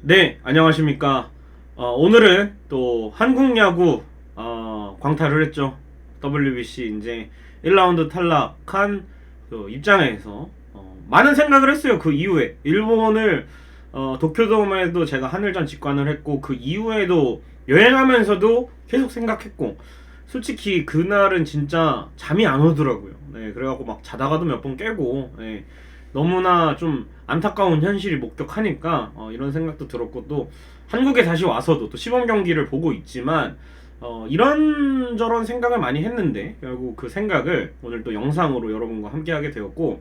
네, 안녕하십니까. 오늘은 또 한국 야구 광탈을 했죠. WBC 이제 1라운드 탈락한 그 입장에서 많은 생각을 했어요. 그 이후에 일본을 도쿄돔에도 제가 한일전 직관을 했고 그 이후에도 여행하면서도 계속 생각했고 솔직히 그날은 진짜 잠이 안 오더라고요. 네, 그래갖고 막 자다가도 몇 번 깨고 네, 너무나 좀 안타까운 현실이 목격하니까 이런 생각도 들었고 또 한국에 다시 와서도 또 시범 경기를 보고 있지만 이런저런 생각을 많이 했는데 결국 그 생각을 오늘 또 영상으로 여러분과 함께 하게 되었고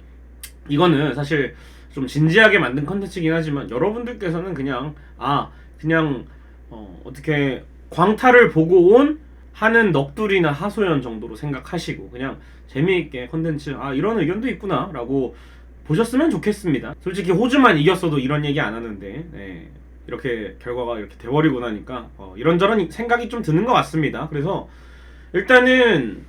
이거는 사실 좀 진지하게 만든 컨텐츠이긴 하지만 여러분들께서는 그냥 어떻게 광탈을 보고 온 하는 넋두리나 하소연 정도로 생각하시고 그냥 재미있게 컨텐츠 이런 의견도 있구나 라고 보셨으면 좋겠습니다. 솔직히 호주만 이겼어도 이런 얘기 안 하는데 네, 이렇게 결과가 이렇게 돼버리고 나니까 이런저런 생각이 좀 드는 것 같습니다. 그래서 일단은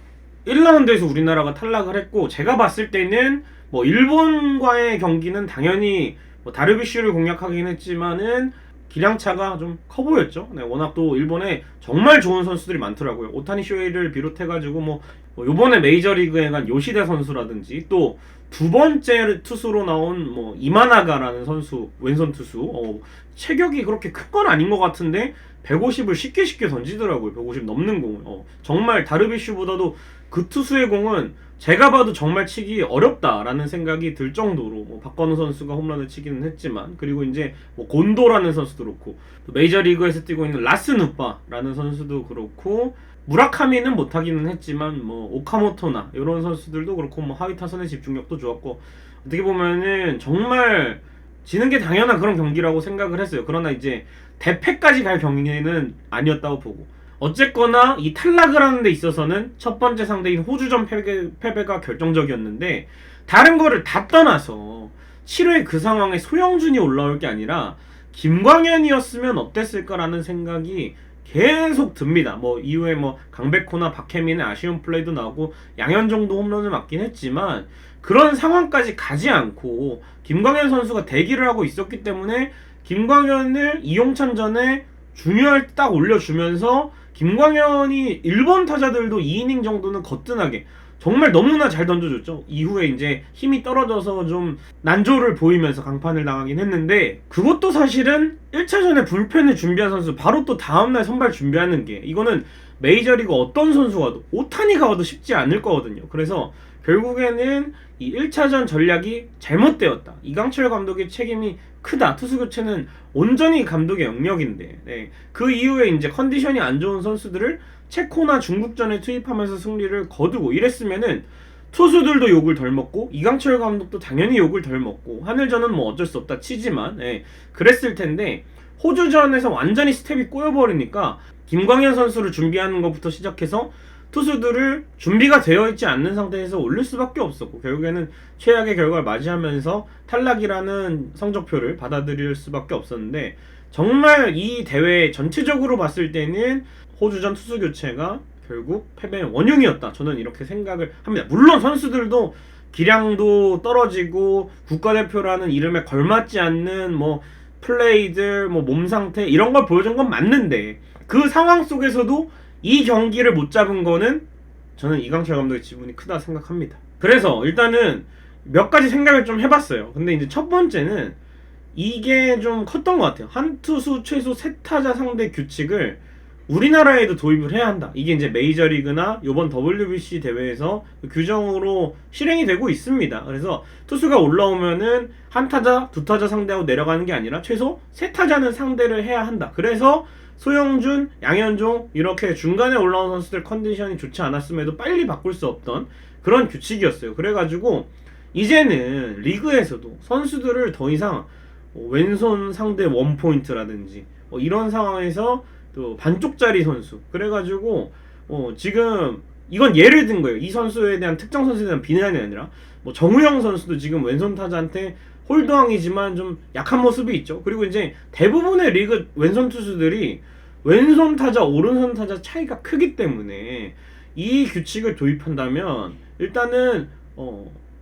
1라운드에서 우리나라가 탈락을 했고 제가 봤을 때는 뭐 일본과의 경기는 당연히 뭐 다르비슈를 공략하긴 했지만은 기량차가 좀 커 보였죠. 네, 워낙 또 일본에 정말 좋은 선수들이 많더라고요. 오타니 쇼헤이를 비롯해가지고 뭐 요번에 메이저리그에 간 요시대 선수라든지 또 두 번째 투수로 나온 뭐 이마나가라는 선수 왼손 투수 체격이 그렇게 큰 건 아닌 것 같은데 150을 쉽게 던지더라고요. 150 넘는 공을 정말 다르비슈보다도 그 투수의 공은 제가 봐도 정말 치기 어렵다라는 생각이 들 정도로 뭐 박건우 선수가 홈런을 치기는 했지만 그리고 이제 뭐 곤도라는 선수도 그렇고 메이저리그에서 뛰고 있는 라스누빠라는 선수도 그렇고 무라카미는 못하기는 했지만 뭐 오카모토나 이런 선수들도 그렇고 뭐 하위 타선의 집중력도 좋았고 어떻게 보면은 정말 지는 게 당연한 그런 경기라고 생각을 했어요. 그러나 이제 대패까지 갈 경기는 아니었다고 보고 어쨌거나 이 탈락을 하는 데 있어서는 첫 번째 상대인 호주전 패배가 결정적이었는데 다른 거를 다 떠나서 7회 그 상황에 소영준이 올라올 게 아니라 김광현이었으면 어땠을까라는 생각이 계속 듭니다. 뭐 이후에 뭐 강백호나 박혜민의 아쉬운 플레이도 나오고 양현종도 홈런을 맞긴 했지만 그런 상황까지 가지 않고 김광현 선수가 대기를 하고 있었기 때문에 김광현을 이용찬 전에 중요할 때 딱 올려주면서 김광현이 일본 타자들도 2이닝 정도는 거뜬하게 정말 너무나 잘 던져줬죠. 이후에 이제 힘이 떨어져서 좀 난조를 보이면서 강판을 당하긴 했는데 그것도 사실은 1차전에 불펜을 준비한 선수 바로 또 다음날 선발 준비하는 게 이거는 메이저리그 어떤 선수가 와도 오타니가 와도 쉽지 않을 거거든요. 그래서 결국에는 이 1차전 전략이 잘못되었다. 이강철 감독의 책임이 크다. 투수 교체는 온전히 감독의 영역인데 네. 그 이후에 이제 컨디션이 안 좋은 선수들을 체코나 중국전에 투입하면서 승리를 거두고 이랬으면은 투수들도 욕을 덜 먹고 이강철 감독도 당연히 욕을 덜 먹고 하늘전은 뭐 어쩔 수 없다 치지만 그랬을 텐데 호주전에서 완전히 스텝이 꼬여버리니까 김광현 선수를 준비하는 것부터 시작해서 투수들을 준비가 되어 있지 않는 상태에서 올릴 수밖에 없었고 결국에는 최악의 결과를 맞이하면서 탈락이라는 성적표를 받아들일 수밖에 없었는데 정말 이 대회 전체적으로 봤을 때는 호주전 투수 교체가 결국 패배의 원흉이었다. 저는 이렇게 생각을 합니다. 물론 선수들도 기량도 떨어지고 국가대표라는 이름에 걸맞지 않는 뭐 플레이들, 뭐 몸 상태 이런 걸 보여준 건 맞는데 그 상황 속에서도 이 경기를 못 잡은 거는 저는 이강철 감독의 지분이 크다 생각합니다. 그래서 일단은 몇 가지 생각을 좀 해봤어요. 근데 이제 첫 번째는 이게 좀 컸던 것 같아요. 한 투수 최소 세 타자 상대 규칙을 우리나라에도 도입을 해야 한다. 이게 이제 메이저리그나 이번 WBC 대회에서 규정으로 실행이 되고 있습니다. 그래서 투수가 올라오면은 한 타자, 두 타자 상대하고 내려가는 게 아니라 최소 세 타자는 상대를 해야 한다. 그래서 소영준, 양현종 이렇게 중간에 올라온 선수들 컨디션이 좋지 않았음에도 빨리 바꿀 수 없던 그런 규칙이었어요. 그래가지고 이제는 리그에서도 선수들을 더 이상 왼손 상대 원포인트라든지 이런 상황에서 또 반쪽짜리 선수 그래가지고 지금 이건 예를 든 거예요. 이 선수에 대한 특정 선수에 대한 비난이 아니라 뭐 정우영 선수도 지금 왼손 타자한테 홀드왕이지만 좀 약한 모습이 있죠. 그리고 이제 대부분의 리그 왼손 투수들이 왼손 타자, 오른손 타자 차이가 크기 때문에 이 규칙을 도입한다면 일단은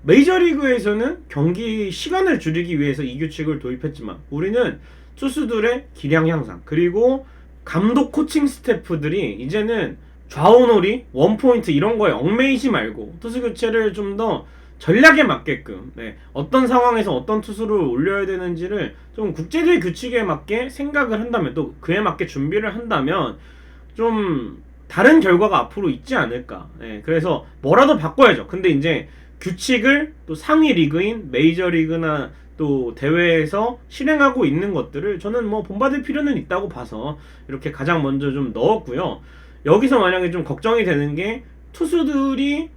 메이저리그에서는 경기 시간을 줄이기 위해서 이 규칙을 도입했지만 우리는 투수들의 기량 향상, 그리고 감독 코칭 스태프들이 이제는 좌우놀이, 원포인트 이런 거에 얽매이지 말고 투수 교체를 좀 더 전략에 맞게끔, 어떤 상황에서 어떤 투수를 올려야 되는지를 좀 국제대회 규칙에 맞게 생각을 한다면, 또 그에 맞게 준비를 한다면 좀 다른 결과가 앞으로 있지 않을까. 그래서 뭐라도 바꿔야죠. 근데 이제 규칙을 또 상위 리그인 메이저리그나 또 대회에서 실행하고 있는 것들을 저는 뭐 본받을 필요는 있다고 봐서 이렇게 가장 먼저 좀 넣었고요. 여기서 만약에 좀 걱정이 되는 게, 투수들이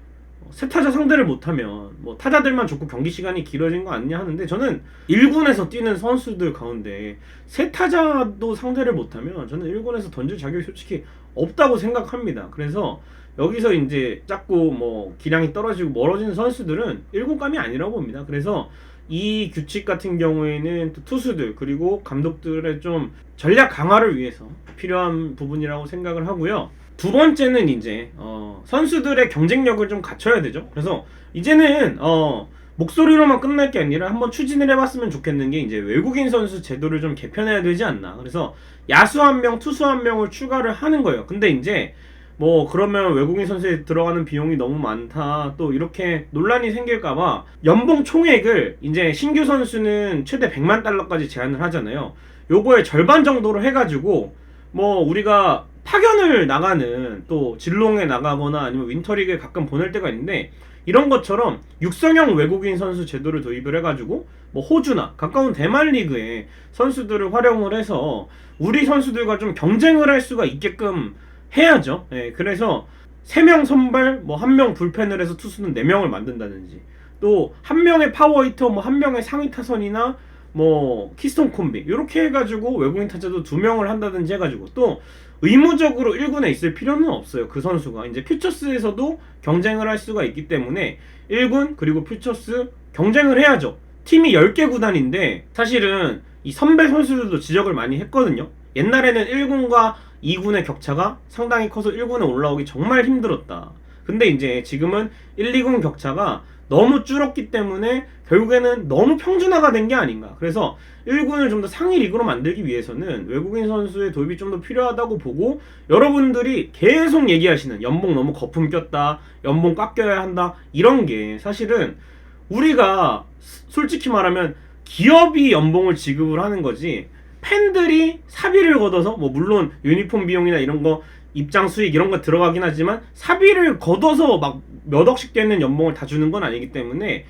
세 타자 상대를 못하면 뭐 타자들만 좋고 경기 시간이 길어진 거 아니냐 하는데, 저는 1군에서 뛰는 선수들 가운데 세 타자도 상대를 못하면 저는 1군에서 던질 자격이 솔직히 없다고 생각합니다. 그래서 여기서 이제 자꾸 뭐 기량이 떨어지고 멀어지는 선수들은 1군감이 아니라고 봅니다. 그래서 이 규칙 같은 경우에는 또 투수들 그리고 감독들의 좀 전략 강화를 위해서 필요한 부분이라고 생각을 하고요. 두 번째는 이제 선수들의 경쟁력을 좀 갖춰야 되죠. 그래서 이제는 목소리로만 끝날 게 아니라 한번 추진을 해봤으면 좋겠는 게, 이제 외국인 선수 제도를 좀 개편해야 되지 않나. 그래서 야수 1명, 투수 1명을 추가를 하는 거예요. 근데 이제 뭐 그러면 외국인 선수에 들어가는 비용이 너무 많다, 또 이렇게 논란이 생길까봐 연봉 총액을 이제 신규 선수는 최대 100만 달러까지 제한을 하잖아요. 요거의 절반 정도로 해가지고 뭐 우리가 파견을 나가는, 또 진롱에 나가거나 아니면 윈터리그에 가끔 보낼 때가 있는데, 이런 것처럼 육성형 외국인 선수 제도를 도입을 해가지고 뭐 호주나 가까운 대만 리그에 선수들을 활용을 해서 우리 선수들과 좀 경쟁을 할 수가 있게끔 해야죠. 그래서 3명 선발, 뭐 1명 불펜을 해서 투수는 4명을 만든다든지, 또 1명의 파워 히터, 뭐 1명의 상위 타선이나 뭐 키스톤 콤비 이렇게 해가지고 외국인 타자도 2명을 한다든지 해가지고, 또 의무적으로 1군에 있을 필요는 없어요. 그 선수가 이제 퓨처스에서도 경쟁을 할 수가 있기 때문에 1군 그리고 퓨처스 경쟁을 해야죠. 팀이 10개 구단인데 사실은 이 선배 선수들도 지적을 많이 했거든요. 옛날에는 1군과 2군의 격차가 상당히 커서 1군에 올라오기 정말 힘들었다. 근데 이제 지금은 1, 2군 격차가 너무 줄었기 때문에 결국에는 너무 평준화가 된 게 아닌가. 그래서 1군을 좀 더 상위 리그로 만들기 위해서는 외국인 선수의 도입이 좀 더 필요하다고 보고, 여러분들이 계속 얘기하시는 연봉 너무 거품 꼈다, 연봉 깎여야 한다, 이런 게 사실은 우리가 솔직히 말하면 기업이 연봉을 지급을 하는 거지, 팬들이 사비를 걷어서, 뭐 물론 유니폼 비용이나 이런 거 입장 수익 이런 거 들어가긴 하지만 사비를 걷어서 막 몇 억씩 되는 연봉을 다 주는 건 아니기 때문에,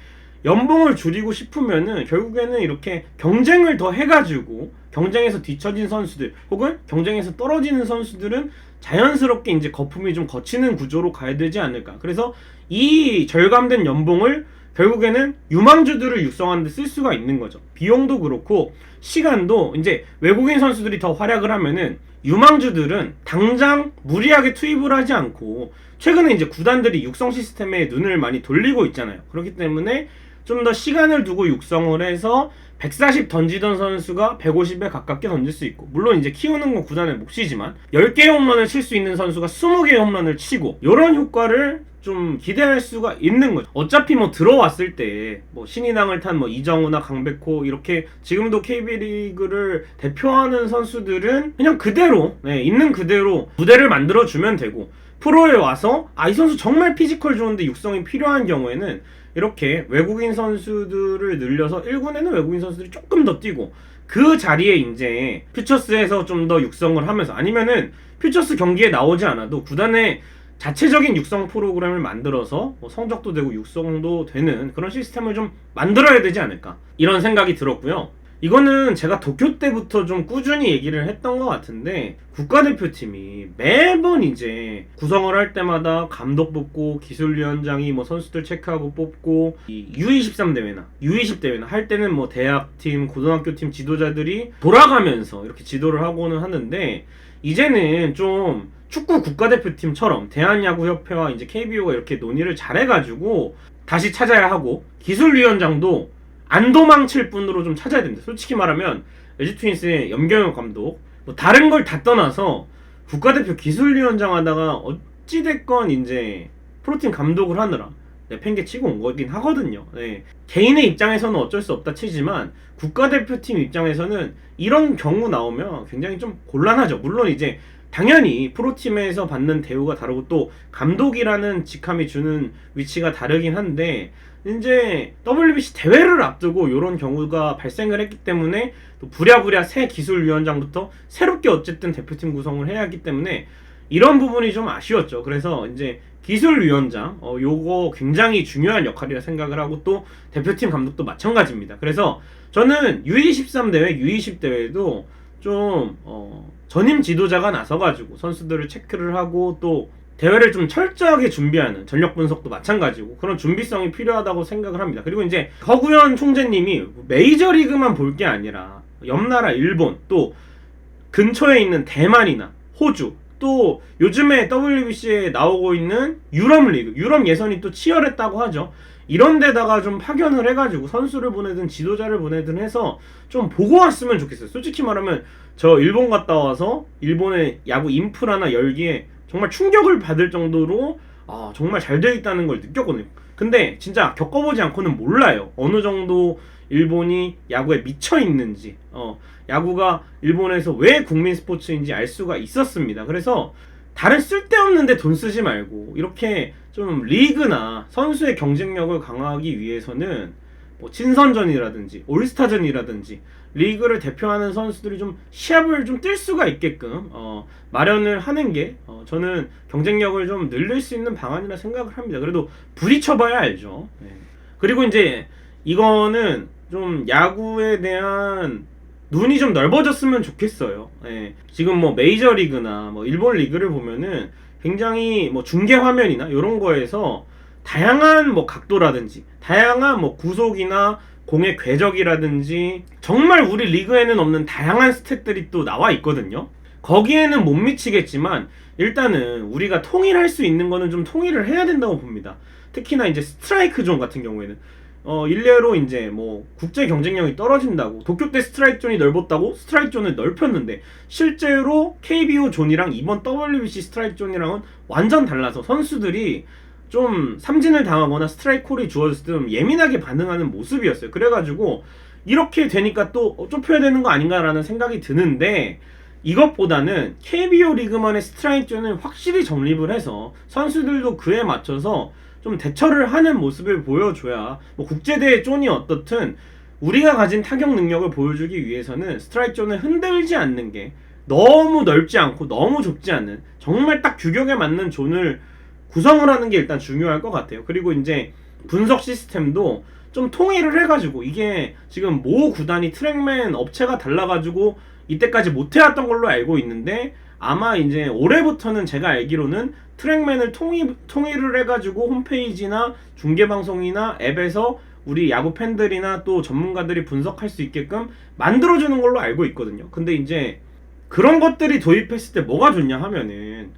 연봉을 줄이고 싶으면은 결국에는 이렇게 경쟁을 더 해가지고 경쟁에서 뒤처진 선수들 혹은 경쟁에서 떨어지는 선수들은 자연스럽게 이제 거품이 좀 거치는 구조로 가야 되지 않을까. 그래서 이 절감된 연봉을 결국에는 유망주들을 육성하는 데 쓸 수가 있는 거죠. 비용도 그렇고 시간도, 이제 외국인 선수들이 더 활약을 하면은 유망주들은 당장 무리하게 투입을 하지 않고, 최근에 이제 구단들이 육성 시스템에 눈을 많이 돌리고 있잖아요. 그렇기 때문에 좀 더 시간을 두고 육성을 해서 140 던지던 선수가 150에 가깝게 던질 수 있고, 물론 이제 키우는 건 구단의 몫이지만 10개의 홈런을 칠 수 있는 선수가 20개의 홈런을 치고, 이런 효과를 좀 기대할 수가 있는 거죠. 어차피 뭐 들어왔을 때 뭐 신인왕을 탄 뭐 이정우나 강백호 이렇게 지금도 KB리그를 대표하는 선수들은 그냥 그대로 있는 그대로 무대를 만들어주면 되고, 프로에 와서 이 선수 정말 피지컬 좋은데 육성이 필요한 경우에는 이렇게 외국인 선수들을 늘려서 1군에는 외국인 선수들이 조금 더 뛰고, 그 자리에 이제 퓨처스에서 좀 더 육성을 하면서, 아니면은 퓨처스 경기에 나오지 않아도 구단의 자체적인 육성 프로그램을 만들어서 뭐 성적도 되고 육성도 되는 그런 시스템을 좀 만들어야 되지 않을까, 이런 생각이 들었고요. 이거는 제가 도쿄 때부터 좀 꾸준히 얘기를 했던 것 같은데, 국가대표팀이 매번 이제 구성을 할 때마다 감독 뽑고 기술위원장이 뭐 선수들 체크하고 뽑고, 이 U23 대회나 U20 대회나 할 때는 뭐 대학팀, 고등학교팀 지도자들이 돌아가면서 이렇게 지도를 하고는 하는데, 이제는 좀 축구 국가대표팀처럼 대한야구협회와 이제 KBO가 이렇게 논의를 잘해가지고 다시 찾아야 하고, 기술위원장도 안 도망칠 분으로 좀 찾아야 됩니다. 솔직히 말하면 LG 트윈스의 염경엽 감독, 뭐 다른 걸 다 떠나서 국가대표 기술위원장 하다가 어찌됐건 이제 프로팀 감독을 하느라 내팽개 치고 온 거긴 하거든요. 네. 개인의 입장에서는 어쩔 수 없다 치지만 국가대표팀 입장에서는 이런 경우 나오면 굉장히 좀 곤란하죠. 물론 이제 당연히 프로팀에서 받는 대우가 다르고 또 감독이라는 직함이 주는 위치가 다르긴 한데 이제 WBC 대회를 앞두고 이런 경우가 발생을 했기 때문에 또 부랴부랴 새 기술위원장부터 새롭게 어쨌든 대표팀 구성을 해야 하기 때문에 이런 부분이 좀 아쉬웠죠. 그래서 이제 기술위원장 요거 굉장히 중요한 역할이라 생각을 하고 또 대표팀 감독도 마찬가지입니다. 그래서 저는 U23 대회, U20 대회도 좀 전임 지도자가 나서가지고 선수들을 체크를 하고 또 대회를 좀 철저하게 준비하는 전력 분석도 마찬가지고 그런 준비성이 필요하다고 생각을 합니다. 그리고 이제 허구현 총재님이 메이저리그만 볼 게 아니라 옆나라 일본 또 근처에 있는 대만이나 호주 또 요즘에 WBC에 나오고 있는 유럽 리그, 유럽 예선이 또 치열했다고 하죠. 이런 데다가 좀 파견을 해가지고 선수를 보내든 지도자를 보내든 해서 좀 보고 왔으면 좋겠어요. 솔직히 말하면 저 일본 갔다 와서 일본의 야구 인프라나 열기에 정말 충격을 받을 정도로 정말 잘 되어 있다는 걸 느꼈거든요. 근데 진짜 겪어보지 않고는 몰라요. 어느 정도 일본이 야구에 미쳐 있는지, 야구가 일본에서 왜 국민 스포츠인지 알 수가 있었습니다. 그래서 다른 쓸데없는데 돈 쓰지 말고 이렇게 좀 리그나 선수의 경쟁력을 강화하기 위해서는 뭐 친선전이라든지 올스타전이라든지 리그를 대표하는 선수들이 좀 시합을 좀 뛸 수가 있게끔 마련을 하는 게 저는 경쟁력을 좀 늘릴 수 있는 방안이라 생각을 합니다. 그래도 부딪혀봐야 알죠. 네. 그리고 이제 이거는 좀 야구에 대한 눈이 좀 넓어졌으면 좋겠어요. 네. 지금 뭐 메이저리그나 뭐 일본 리그를 보면은 굉장히 뭐 중계 화면이나 이런 거에서 다양한 뭐 각도라든지 다양한 뭐 구속이나 공의 궤적이라든지 정말 우리 리그에는 없는 다양한 스탯들이 또 나와 있거든요. 거기에는 못 미치겠지만 일단은 우리가 통일할 수 있는 거는 좀 통일을 해야 된다고 봅니다. 특히나 이제 스트라이크 존 같은 경우에는 일례로 이제 뭐 국제 경쟁력이 떨어진다고 도쿄 때 스트라이크 존이 넓었다고 스트라이크 존을 넓혔는데 실제로 KBO 존이랑 이번 WBC 스트라이크 존이랑은 완전 달라서 선수들이 좀 삼진을 당하거나 스트라이크 콜이 주어졌을 때 좀 예민하게 반응하는 모습이었어요. 그래가지고 이렇게 되니까 또 좁혀야 되는 거 아닌가라는 생각이 드는데 이것보다는 KBO 리그만의 스트라이크 존을 확실히 정립을 해서 선수들도 그에 맞춰서 좀 대처를 하는 모습을 보여줘야 뭐 국제대회 존이 어떻든 우리가 가진 타격 능력을 보여주기 위해서는 스트라이크 존을 흔들지 않는 게 너무 넓지 않고 너무 좁지 않는 정말 딱 규격에 맞는 존을 구성을 하는 게 일단 중요할 것 같아요. 그리고 이제 분석 시스템도 좀 통일을 해가지고 이게 지금 모 구단이 트랙맨 업체가 달라가지고 이때까지 못해왔던 걸로 알고 있는데 아마 이제 올해부터는 제가 알기로는 트랙맨을 통일을 해가지고 홈페이지나 중계방송이나 앱에서 우리 야구 팬들이나 또 전문가들이 분석할 수 있게끔 만들어주는 걸로 알고 있거든요. 근데 이제 그런 것들이 도입했을 때 뭐가 좋냐 하면은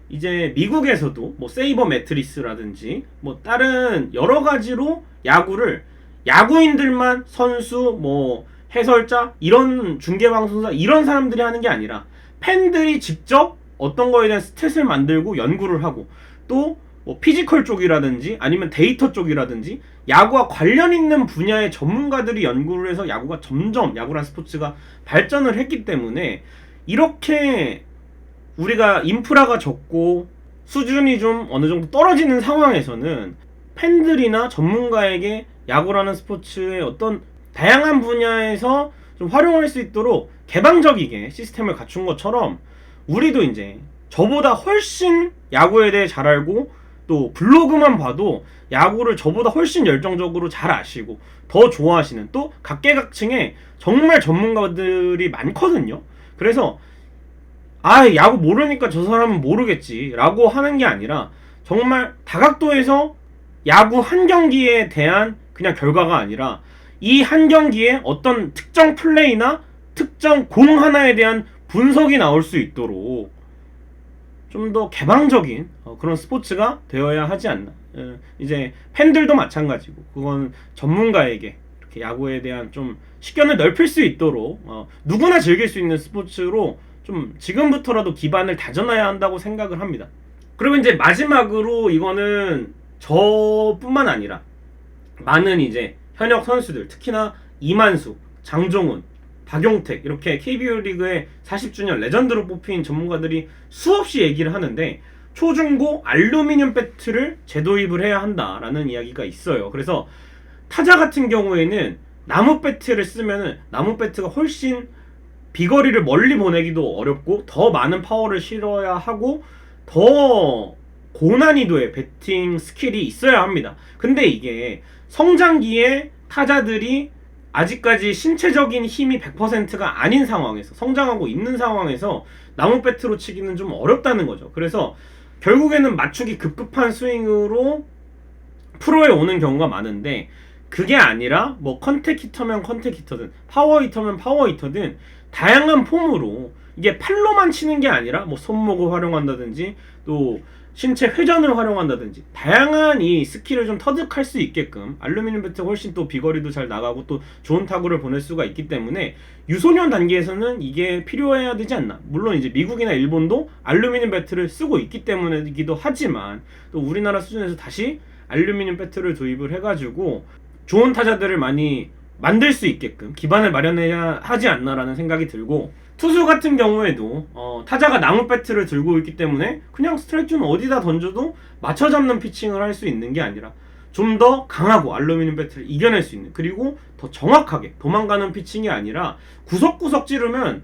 이제 미국에서도 뭐 세이버 매트리스라든지 뭐 다른 여러 가지로 야구를 야구인들만 선수 뭐 해설자 이런 중계방송사 이런 사람들이 하는 게 아니라 팬들이 직접 어떤 거에 대한 스탯을 만들고 연구를 하고 또 뭐 피지컬 쪽이라든지 아니면 데이터 쪽이라든지 야구와 관련 있는 분야의 전문가들이 연구를 해서 야구가 점점 야구란 스포츠가 발전을 했기 때문에 이렇게 우리가 인프라가 적고 수준이 좀 어느 정도 떨어지는 상황에서는 팬들이나 전문가에게 야구라는 스포츠의 어떤 다양한 분야에서 좀 활용할 수 있도록 개방적이게 시스템을 갖춘 것처럼 우리도 이제 저보다 훨씬 야구에 대해 잘 알고 또 블로그만 봐도 야구를 저보다 훨씬 열정적으로 잘 아시고 더 좋아하시는 또 각계각층에 정말 전문가들이 많거든요. 그래서 야구 모르니까 저 사람은 모르겠지 라고 하는 게 아니라 정말 다각도에서 야구 한 경기에 대한 그냥 결과가 아니라 이 한 경기에 어떤 특정 플레이나 특정 공 하나에 대한 분석이 나올 수 있도록 좀 더 개방적인 그런 스포츠가 되어야 하지 않나. 이제 팬들도 마찬가지고 그건 전문가에게 이렇게 야구에 대한 좀 식견을 넓힐 수 있도록 누구나 즐길 수 있는 스포츠로 좀 지금부터라도 기반을 다져놔야 한다고 생각을 합니다. 그리고 이제 마지막으로 이거는 저뿐만 아니라 많은 이제 현역 선수들, 특히나 이만수, 장종훈, 박용택 이렇게 KBO 리그의 40주년 레전드로 뽑힌 전문가들이 수없이 얘기를 하는데 초중고 알루미늄 배트를 재도입을 해야 한다라는 이야기가 있어요. 그래서 타자 같은 경우에는 나무 배트를 쓰면은 나무 배트가 훨씬 비거리를 멀리 보내기도 어렵고 더 많은 파워를 실어야 하고 더 고난이도의 배팅 스킬이 있어야 합니다. 근데 이게 성장기에 타자들이 아직까지 신체적인 힘이 100%가 아닌 상황에서 성장하고 있는 상황에서 나무 배트로 치기는 좀 어렵다는 거죠. 그래서 결국에는 맞추기 급급한 스윙으로 프로에 오는 경우가 많은데 그게 아니라 뭐 컨택 히터면 컨택 히터든 파워 히터면 파워 히터든 다양한 폼으로 이게 팔로만 치는 게 아니라 뭐 손목을 활용한다든지 또 신체 회전을 활용한다든지 다양한 이 스킬을 좀 터득할 수 있게끔 알루미늄 배트가 훨씬 또 비거리도 잘 나가고 또 좋은 타구를 보낼 수가 있기 때문에 유소년 단계에서는 이게 필요해야 되지 않나. 물론 이제 미국이나 일본도 알루미늄 배트를 쓰고 있기 때문이기도 하지만 또 우리나라 수준에서 다시 알루미늄 배트를 도입을 해가지고 좋은 타자들을 많이 만들 수 있게끔 기반을 마련해야 하지 않나라는 생각이 들고 투수 같은 경우에도 타자가 나무 배트를 들고 있기 때문에 그냥 스트라이크 존 어디다 던져도 맞춰 잡는 피칭을 할 수 있는 게 아니라 좀 더 강하고 알루미늄 배트를 이겨낼 수 있는 그리고 더 정확하게 도망가는 피칭이 아니라 구석구석 찌르면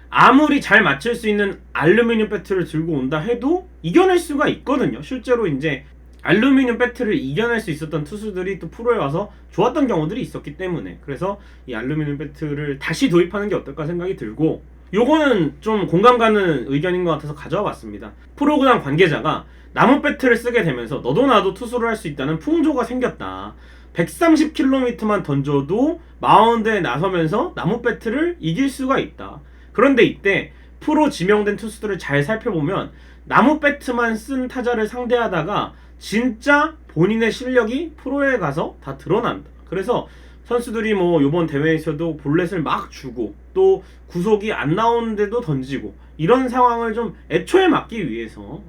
아무리 잘 맞출 수 있는 알루미늄 배트를 들고 온다 해도 이겨낼 수가 있거든요. 실제로 이제 알루미늄 배트를 이겨낼 수 있었던 투수들이 또 프로에 와서 좋았던 경우들이 있었기 때문에 그래서 이 알루미늄 배트를 다시 도입하는 게 어떨까 생각이 들고 요거는 좀 공감 가는 의견인 것 같아서 가져와 봤습니다. 프로구단 관계자가 나무 배트를 쓰게 되면서 너도 나도 투수를 할 수 있다는 풍조가 생겼다. 130km만 던져도 마운드에 나서면서 나무 배트를 이길 수가 있다. 그런데 이때 프로 지명된 투수들을 잘 살펴보면 나무 배트만 쓴 타자를 상대하다가 진짜 본인의 실력이 프로에 가서 다 드러난다. 그래서 선수들이 뭐 요번 대회에서도 볼넷을 막 주고 또 구속이 안 나오는데도 던지고 이런 상황을 좀 애초에 막기 위해서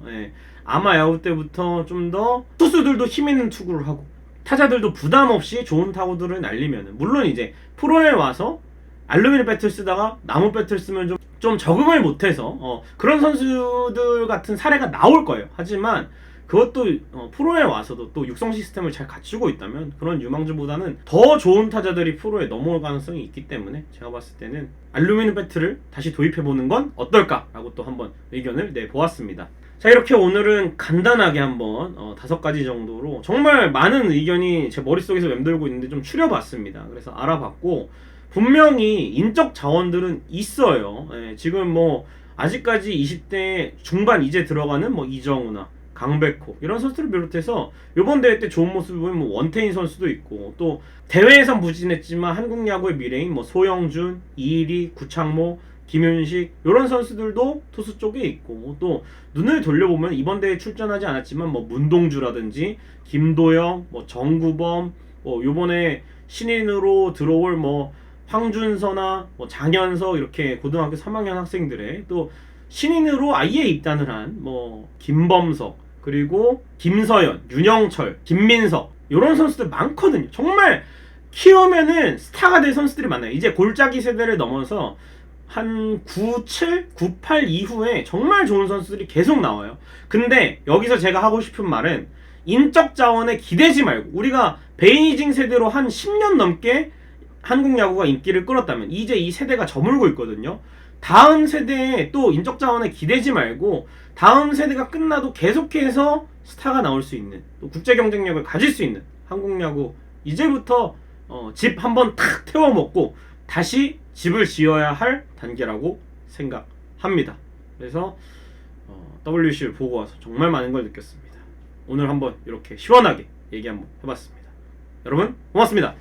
아마 야구 때부터 좀 더 투수들도 힘 있는 투구를 하고 타자들도 부담 없이 좋은 타구들을 날리면 물론 이제 프로에 와서 알루미늄 배트를 쓰다가 나무 배트를 쓰면 좀 적응을 못해서 그런 선수들 같은 사례가 나올 거예요. 하지만 그것도 프로에 와서도 또 육성 시스템을 잘 갖추고 있다면 그런 유망주보다는 더 좋은 타자들이 프로에 넘어올 가능성이 있기 때문에 제가 봤을 때는 알루미늄 배트를 다시 도입해보는 건 어떨까라고 또 한번 의견을 내보았습니다. 자, 이렇게 오늘은 간단하게 한번 5가지 정도로 정말 많은 의견이 제 머릿속에서 맴돌고 있는데 좀 추려봤습니다. 그래서 알아봤고 분명히 인적 자원들은 있어요. 지금 뭐 아직까지 20대 중반 이제 들어가는 뭐 이정우나 강백호 이런 선수들을 비롯해서 이번 대회 때 좋은 모습을 보인 뭐 원태인 선수도 있고 또 대회에선 부진했지만 한국 야구의 미래인 뭐 소영준, 이일이, 구창모, 김윤식 이런 선수들도 투수 쪽에 있고 또 눈을 돌려보면 이번 대회에 출전하지 않았지만 뭐 문동주라든지 김도영, 뭐 정구범, 뭐 요번에 신인으로 들어올 뭐 황준서나 뭐 장현석 이렇게 고등학교 3학년 학생들의 또 신인으로 아예 입단을 한 뭐 김범석 그리고 김서연, 윤영철, 김민석 이런 선수들 많거든요. 정말 키우면은 스타가 될 선수들이 많아요. 이제 골짜기 세대를 넘어서 한 97, 98 이후에 정말 좋은 선수들이 계속 나와요. 근데 여기서 제가 하고 싶은 말은 인적 자원에 기대지 말고 우리가 베이징 세대로 한 10년 넘게 한국 야구가 인기를 끌었다면 이제 이 세대가 저물고 있거든요. 다음 세대에 또 인적 자원에 기대지 말고 다음 세대가 끝나도 계속해서 스타가 나올 수 있는 또 국제 경쟁력을 가질 수 있는 한국 야구 이제부터 집 한번 탁 태워먹고 다시 집을 지어야 할 단계라고 생각합니다. 그래서 WBC를 보고 와서 정말 많은 걸 느꼈습니다. 오늘 한번 이렇게 시원하게 얘기 한번 해봤습니다. 여러분 고맙습니다.